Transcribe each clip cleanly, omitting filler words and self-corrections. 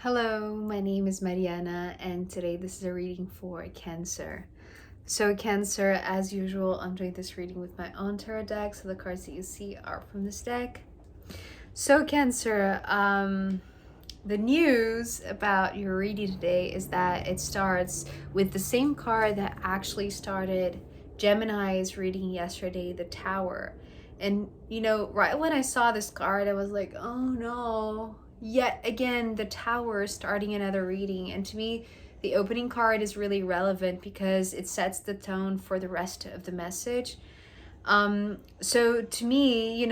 Hello, my name is Mariana, and today this is a reading for Cancer. So, Cancer, as usual, I'm doing this reading with my own tarot deck, so the cards that you see are from this deck. So, Cancer, the news about your reading today is that it starts with the same card that actually started Gemini's reading yesterday, the Tower. And, right when I saw this card, I was like, oh no, yet again, the Tower is starting another reading. And to me, the opening card is really relevant because it sets the tone for the rest of the message. So to me,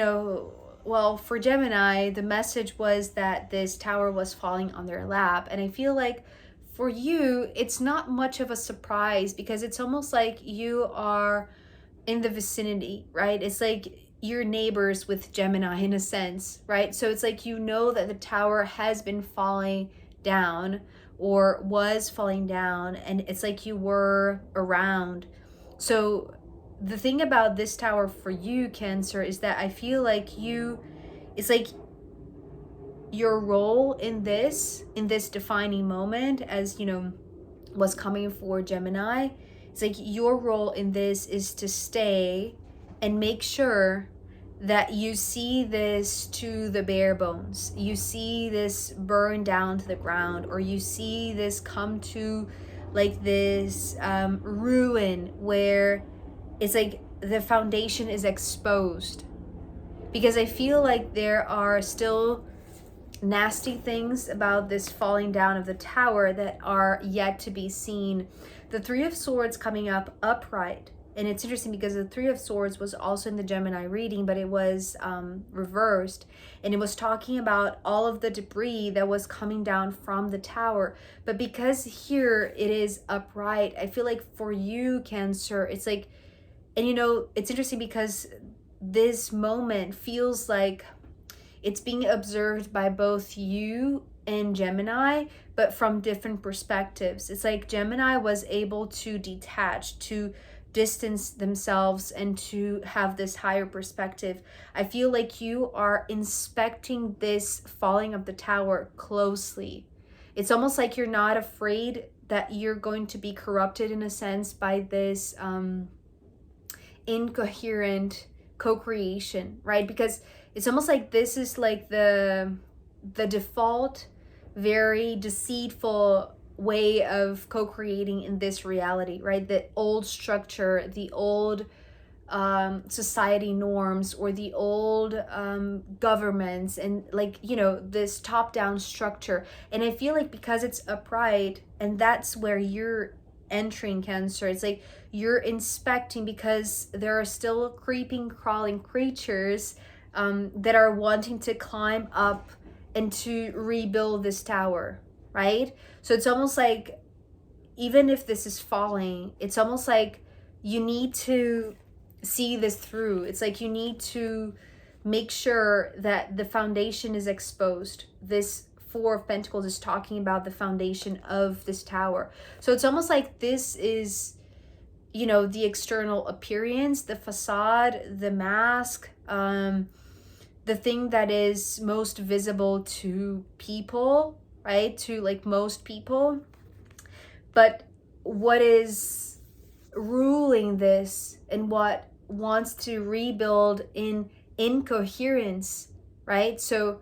well, for Gemini, the message was that this tower was falling on their lap. And I feel like for you, it's not much of a surprise because it's almost like you are in the vicinity, right? It's like your neighbors with Gemini in a sense, right? So it's like that the tower has been falling down or was falling down, and it's like you were around. So the thing about this tower for you, Cancer, is that I feel like it's like your role in this defining moment, as was coming for Gemini. It's like your role in this is to stay and make sure that you see this to the bare bones. You see this burn down to the ground, or you see this come to like this ruin where it's like the foundation is exposed. Because I feel like there are still nasty things about this falling down of the tower that are yet to be seen. The Three of Swords coming up upright. And it's interesting because the Three of Swords was also in the Gemini reading, but it was reversed. And it was talking about all of the debris that was coming down from the tower. But because here it is upright, I feel like for you, Cancer, it's like, and it's interesting because this moment feels like it's being observed by both you and Gemini, but from different perspectives. It's like Gemini was able to detach, to distance themselves, and to have this higher perspective. I feel like you are inspecting this falling of the tower closely. It's almost like you're not afraid that you're going to be corrupted in a sense by this incoherent co-creation, right? Because it's almost like this is like the default, very deceitful way of co-creating in this reality, right? The old structure, the old society norms, or the old governments, and this top-down structure. And I feel like because it's upright, and that's where you're entering, Cancer, it's like you're inspecting because there are still creeping, crawling creatures that are wanting to climb up and to rebuild this tower, right? So it's almost like, even if this is falling, it's almost like you need to see this through. It's like you need to make sure that the foundation is exposed. This Four of Pentacles is talking about the foundation of this tower. So it's almost like this is, the external appearance, the facade, the mask, the thing that is most visible to people, right? To like most people. But what is ruling this and what wants to rebuild in incoherence, right? So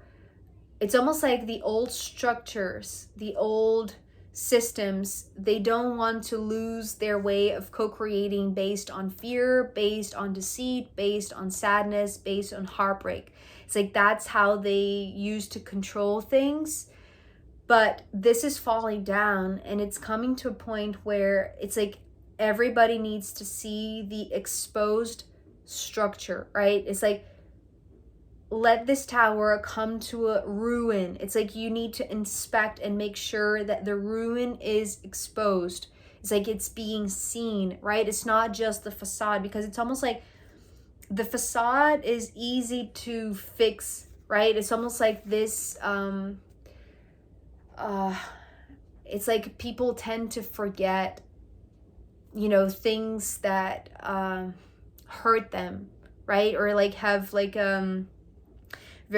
it's almost like the old structures, the old systems, they don't want to lose their way of co-creating based on fear, based on deceit, based on sadness, based on heartbreak. It's like that's how they used to control things. But this is falling down, and it's coming to a point where it's like everybody needs to see the exposed structure, right? It's like, let this tower come to a ruin. It's like you need to inspect and make sure that the ruin is exposed. It's like it's being seen, right? It's not just the facade, because it's almost like the facade is easy to fix, right? It's almost like this it's like people tend to forget things that hurt them, right? Or like have like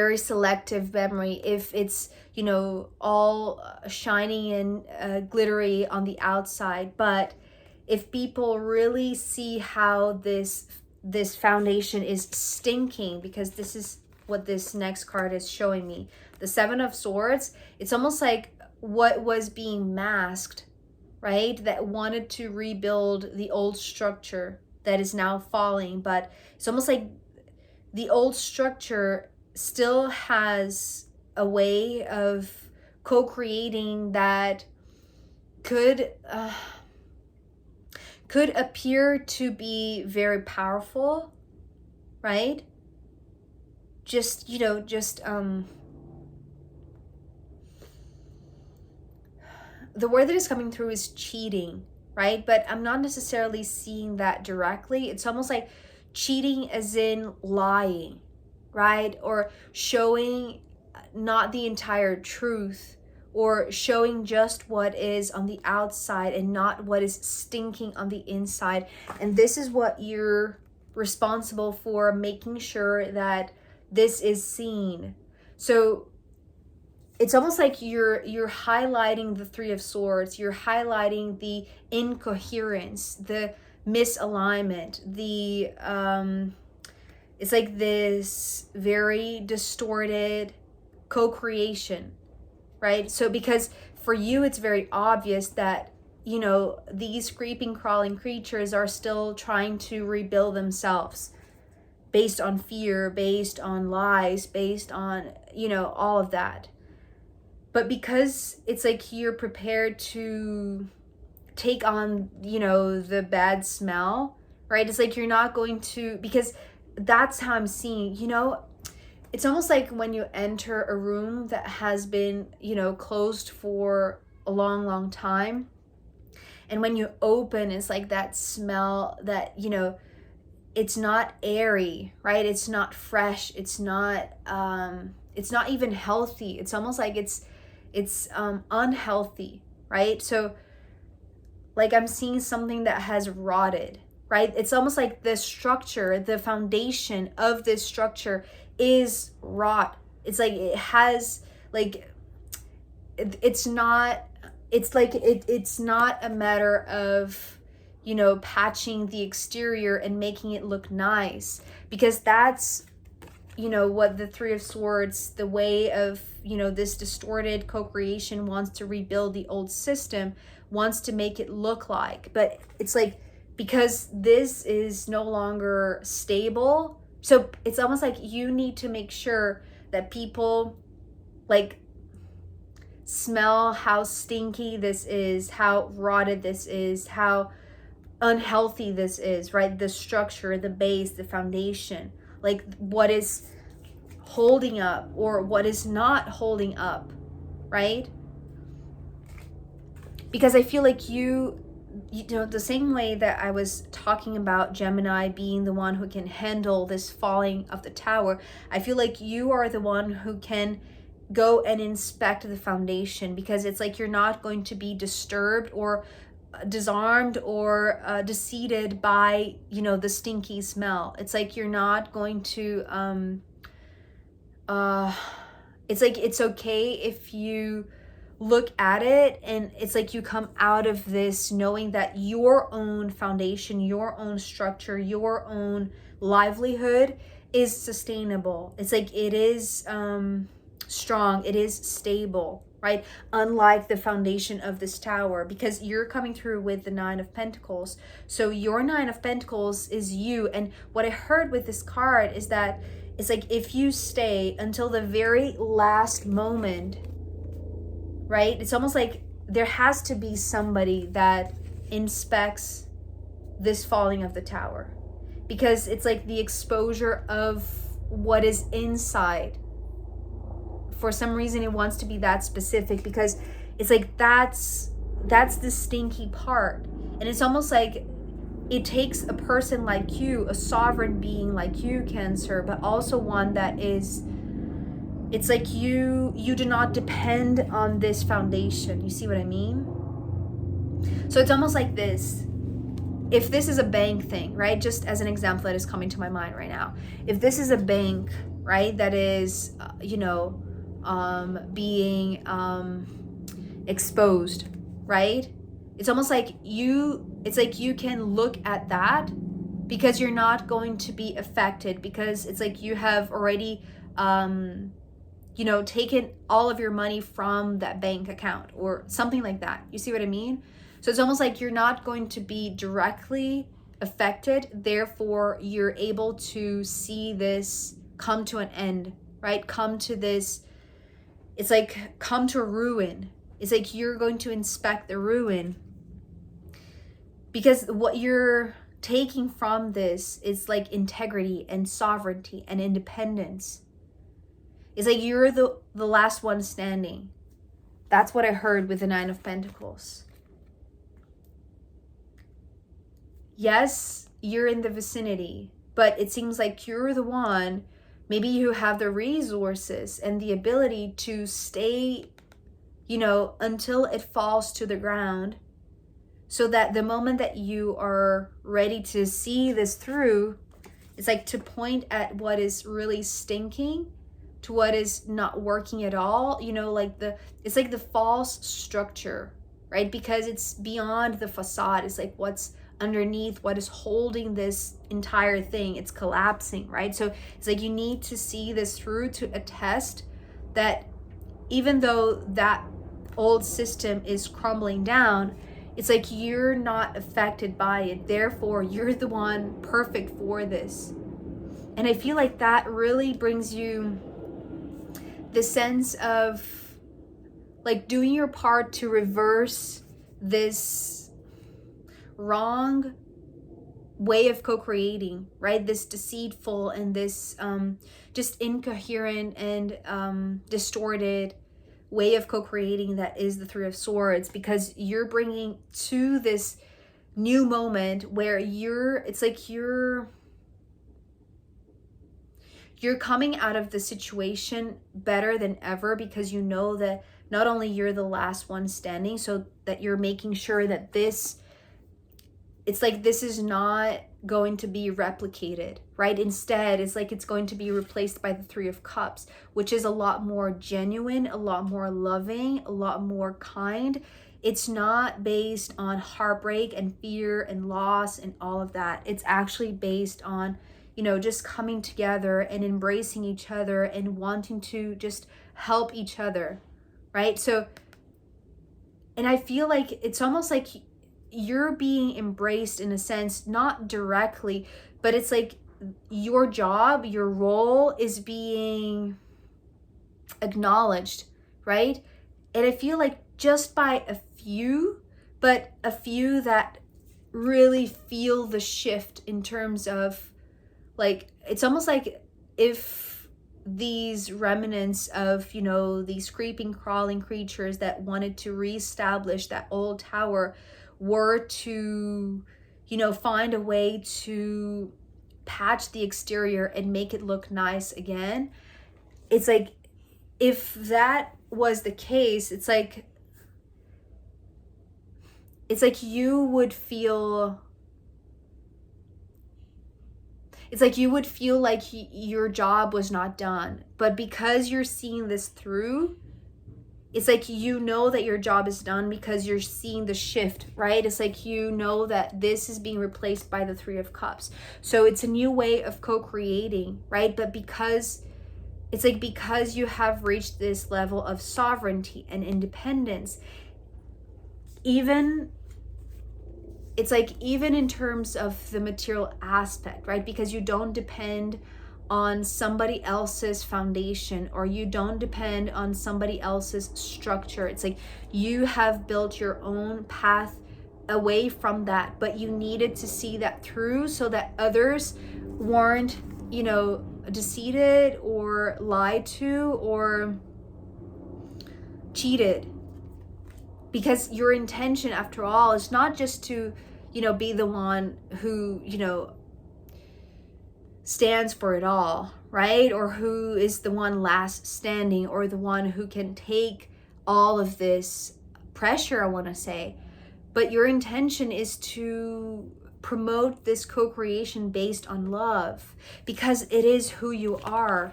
very selective memory, if it's, you know, all shiny and glittery on the outside, but if people really see how this foundation is stinking, because this is what this next card is showing me, the Seven of Swords, it's almost like what was being masked, right, that wanted to rebuild the old structure that is now falling, but it's almost like the old structure still has a way of co-creating that could appear to be very powerful, right? Just, you know, just the word that is coming through is cheating, right? But I'm not necessarily seeing that directly. It's almost like cheating as in lying, right? Or showing not the entire truth, or showing just what is on the outside and not what is stinking on the inside. And this is what you're responsible for, making sure that this is seen. So it's almost like you're highlighting the Three of Swords. You're highlighting the incoherence, the misalignment, the it's like this very distorted co-creation, right? So because for you it's very obvious that, you know, these creeping, crawling creatures are still trying to rebuild themselves based on fear, based on lies, based on, you know, all of that. But because it's like you're prepared to take on, you know, the bad smell, right? It's like you're not going to, because that's how I'm seeing, you know, it's almost like when you enter a room that has been, you know, closed for a long, long time. And when you open, it's like that smell that, you know, it's not airy, right? It's not fresh. It's not even healthy. It's almost like it's unhealthy, right? So like I'm seeing something that has rotted, right? It's almost like the structure, the foundation of this structure is rot. It's like it has like it's not a matter of, you know, patching the exterior and making it look nice, because that's, you know, what the Three of Swords, the way of, you know, this distorted co-creation wants to rebuild the old system, wants to make it look like. But it's like, because this is no longer stable, so it's almost like you need to make sure that people like smell how stinky this is, how rotted this is, how unhealthy this is, right? The structure, the base, the foundation, like what is holding up or what is not holding up, right? Because I feel like you know, the same way that I was talking about Gemini being the one who can handle this falling of the tower, I feel like you are the one who can go and inspect the foundation, because it's like you're not going to be disturbed or disarmed or deceived by, you know, the stinky smell. It's like you're not going to it's like it's okay if you look at it and it's like you come out of this knowing that your own foundation, your own structure, your own livelihood is sustainable. It's like it is strong, it is stable, right? Unlike the foundation of this tower, because you're coming through with the Nine of Pentacles. So your Nine of Pentacles is you. And what I heard with this card is that it's like if you stay until the very last moment, right? It's almost like there has to be somebody that inspects this falling of the tower, because it's like the exposure of what is inside. For some reason it wants to be that specific, because it's like that's the stinky part. And it's almost like it takes a person like you, a sovereign being like you, Cancer, but also one that is, it's like you do not depend on this foundation. You see what I mean? So it's almost like this. If this is a bank thing, right? Just as an example that is coming to my mind right now. If this is a bank, right? That is, being exposed, right? It's almost like it's like you can look at that because you're not going to be affected, because it's like you have already, taken all of your money from that bank account or something like that. You see what I mean? So it's almost like you're not going to be directly affected. Therefore, you're able to see this come to an end, right? Come to this, it's like come to a ruin. It's like you're going to inspect the ruin, because what you're taking from this is like integrity and sovereignty and independence. It's like you're the last one standing. That's what I heard with the Nine of Pentacles. Yes, you're in the vicinity, but it seems like you're the one, maybe you have the resources and the ability to stay, until it falls to the ground, so that the moment that you are ready to see this through, it's like to point at what is really stinking, to what is not working at all, it's like the false structure, right? Because it's beyond the facade. It's like what's underneath, what is holding this entire thing, it's collapsing, right? So it's like you need to see this through to attest that even though that old system is crumbling down, it's like you're not affected by it. Therefore, you're the one perfect for this. And I feel like that really brings you the sense of like doing your part to reverse this wrong way of co-creating, right? This deceitful and this just incoherent and distorted way of co-creating that is the Three of Swords, because you're bringing to this new moment where it's like you're coming out of the situation better than ever, because you know that not only you're the last one standing, so that you're making sure that it's like this is not going to be replicated, right? Instead, it's like it's going to be replaced by the Three of Cups, which is a lot more genuine, a lot more loving, a lot more kind. It's not based on heartbreak and fear and loss and all of that. It's actually based on, just coming together and embracing each other and wanting to just help each other, right? So, and I feel like it's almost like you're being embraced in a sense, not directly, but it's like your job, your role is being acknowledged, right? And I feel like just by a few that really feel the shift in terms of like, it's almost like if these remnants of, these creeping, crawling creatures that wanted to reestablish that old tower were to, find a way to patch the exterior and make it look nice again. It's like, if that was the case, it's like you would feel like your job was not done. But because you're seeing this through, it's like that your job is done because you're seeing the shift, right? It's like that this is being replaced by the Three of Cups. So it's a new way of co-creating, right? But because you have reached this level of sovereignty and independence, even in terms of the material aspect, right? Because you don't depend on somebody else's foundation, or you don't depend on somebody else's structure. It's like you have built your own path away from that, but you needed to see that through so that others weren't, deceived or lied to or cheated. Because your intention, after all, is not just to, be the one who, stands for it all, right? Or who is the one last standing, or the one who can take all of this pressure, I want to say. But your intention is to promote this co-creation based on love, because it is who you are.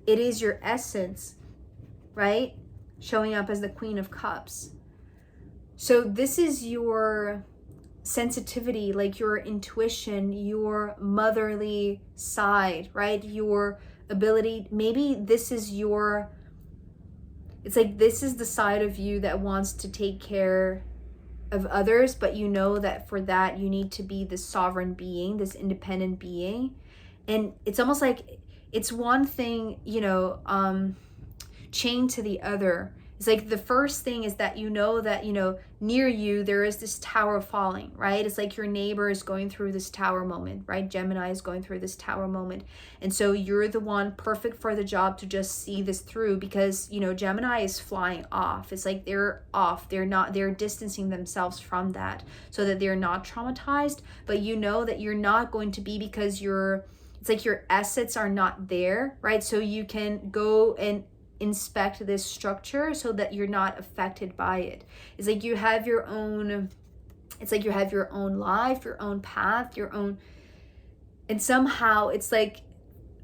it is your essence, right? Showing up as the Queen of Cups. So this is your sensitivity, like your intuition, your motherly side, right? Your ability. Maybe this is your, it's like this is the side of you that wants to take care of others, but you know that for that you need to be this sovereign being, this independent being. And it's almost like it's one thing, you know, chained to the other. It's like the first thing is that you know that, you know, near you there is this tower falling, right? It's like your neighbor is going through this tower moment, right? Gemini is going through this tower moment. And so you're the one perfect for the job to just see this through, because, you know, Gemini is flying off. It's like they're off. They're distancing themselves from that so that they're not traumatized. But you know that you're not going to be, because it's like your assets are not there, right? So you can go and inspect this structure so that you're not affected by it. It's like you have your own, it's like you have your own life, your own path, your own, and somehow it's like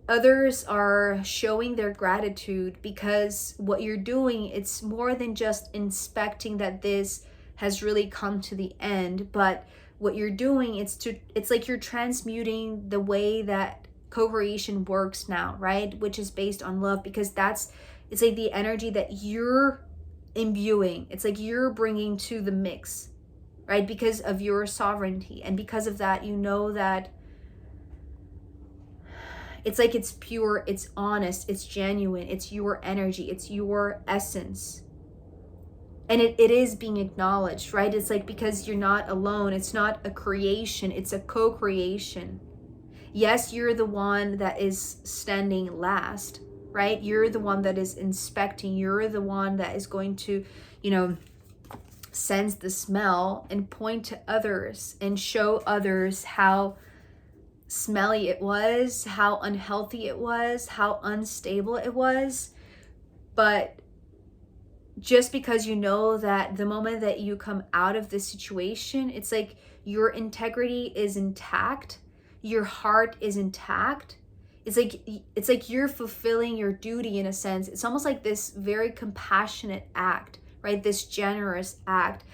others are showing their gratitude because what you're doing, it's more than just inspecting that this has really come to the end, but what you're doing, it's like you're transmuting the way that co-creation works now, right? Which is based on love, because it's like the energy that you're imbuing. It's like you're bringing to the mix, right? Because of your sovereignty. And because of that, you know that it's like it's pure, it's honest, it's genuine, it's your energy, it's your essence. And it is being acknowledged, right? It's like, because you're not alone. It's not a creation, it's a co-creation. Yes, you're the one that is standing last, right? You're the one that is inspecting. You're the one that is going to, you know, sense the smell and point to others and show others how smelly it was, how unhealthy it was, how unstable it was. But just because you know that the moment that you come out of this situation, it's like your integrity is intact, your heart is intact. It's like you're fulfilling your duty in a sense. It's almost like this very compassionate act, right? This generous act,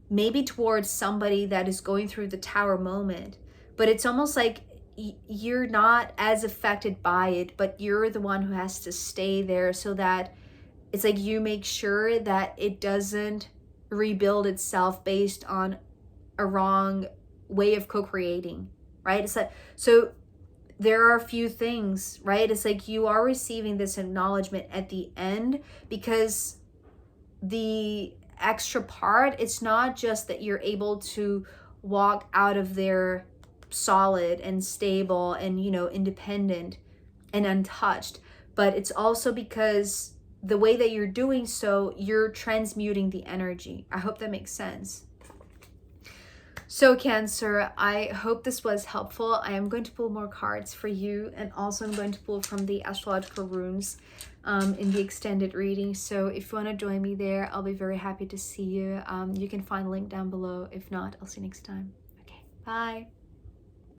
maybe towards somebody that is going through the tower moment. But it's almost like you're not as affected by it, but you're the one who has to stay there, so that it's like you make sure that it doesn't rebuild itself based on a wrong way of co-creating, right? It's like, so there are a few things, right? It's like you are receiving this acknowledgement at the end, because the extra part, it's not just that you're able to walk out of there solid and stable and, you know, independent and untouched, but it's also because the way that you're doing so, you're transmuting the energy. I hope that makes sense. So Cancer, I hope this was helpful. I am going to pull more cards for you, and also I'm going to pull from the astrological runes in the extended reading. So if you want to join me there, I'll be very happy to see you. You can find the link down below. If not, I'll see you next time. Okay, bye.